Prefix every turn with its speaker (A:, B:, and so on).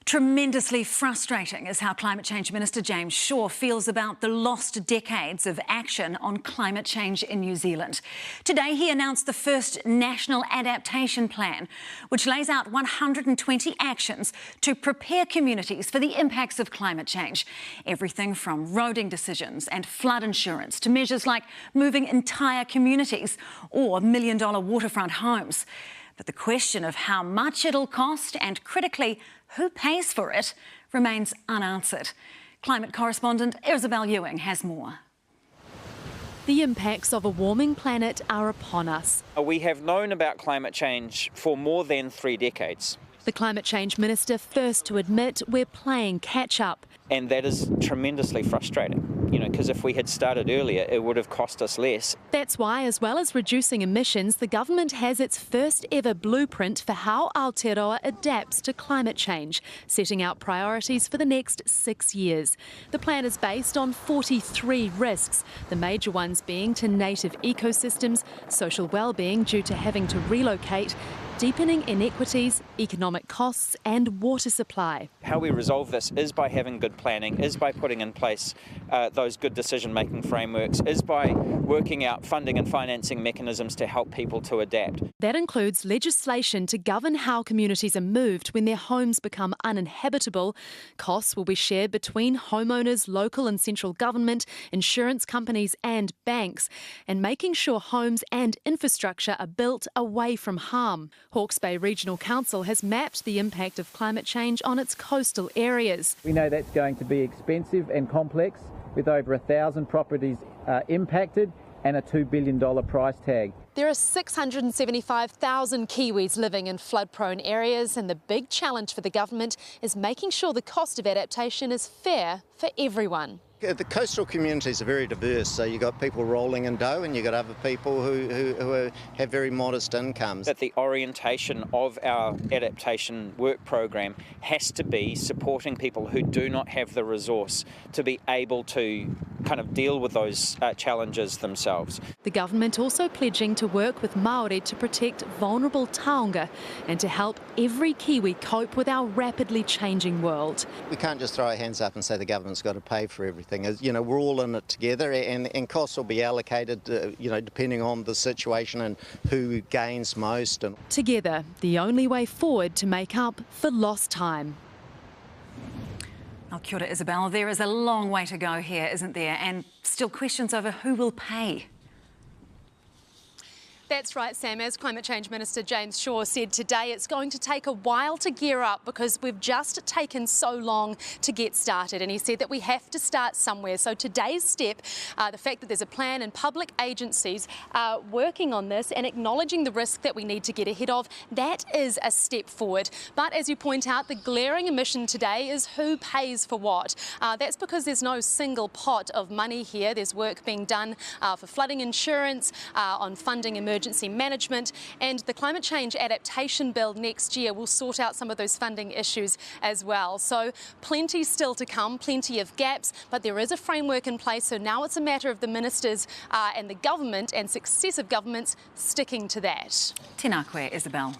A: Tremendously frustrating is how Climate Change Minister James Shaw feels about the lost decades of action on climate change in New Zealand. Today he announced the first National Adaptation Plan, which lays out 120 actions to prepare communities for the impacts of climate change. Everything from roading decisions and flood insurance to measures like moving entire communities or million-dollar waterfront homes. But the question of how much it'll cost and, critically, who pays for it remains unanswered. Climate correspondent Isabel Ewing has more.
B: The impacts of a warming planet are upon us.
C: We have known about climate change for more than 3 decades.
B: The Climate Change Minister first to admit we're playing catch-up.
C: And that is tremendously frustrating, because if we had started earlier, it would have cost us less.
B: That's why, as well as reducing emissions, the government has its first ever blueprint for how Aotearoa adapts to climate change, setting out priorities for the next 6 years. The plan is based on 43 risks, the major ones being to native ecosystems, social well-being due to having to relocate, deepening inequities, economic costs and water supply.
C: How we resolve this is by having good planning, is by putting in place those good decision-making frameworks, is by working out funding and financing mechanisms to help people to adapt.
B: That includes legislation to govern how communities are moved when their homes become uninhabitable. Costs will be shared between homeowners, local and central government, insurance companies and banks, and making sure homes and infrastructure are built away from harm. Hawke's Bay Regional Council has mapped the impact of climate change on its coastal areas.
D: We know that's going to be expensive and complex, with over 1,000 properties impacted and a $2 billion price tag.
B: There are 675,000 Kiwis living in flood-prone areas, and the big challenge for the government is making sure the cost of adaptation is fair for everyone.
E: The coastal communities are very diverse, so you've got people rolling in dough and you've got other people who have very modest incomes.
C: That the orientation of our adaptation work program has to be supporting people who do not have the resource to be able to kind of deal with those challenges themselves.
B: The government also pledging to work with Māori to protect vulnerable taonga and to help every Kiwi cope with our rapidly changing world.
E: We can't just throw our hands up and say the government's got to pay for everything. We're all in it together, and costs will be allocated, depending on the situation and who gains most.
B: Together, the only way forward to make up for lost time.
A: Kia ora, Isabel. There is a long way to go here, isn't there? And still questions over who will pay.
B: That's right, Sam. As Climate Change Minister James Shaw said today, it's going to take a while to gear up because we've just taken so long to get started. And he said that we have to start somewhere. So today's step, the fact that there's a plan and public agencies are working on this and acknowledging the risk that we need to get ahead of, that is a step forward. But as you point out, the glaring omission today is who pays for what. That's because there's no single pot of money here. There's work being done for flooding insurance, on funding emergency management, and the Climate Change Adaptation Bill next year will sort out some of those funding issues as well. So plenty still to come, plenty of gaps, but there is a framework in place, so now it's a matter of the ministers and the government and successive governments sticking to that.
A: Tēnā koe, Isabel.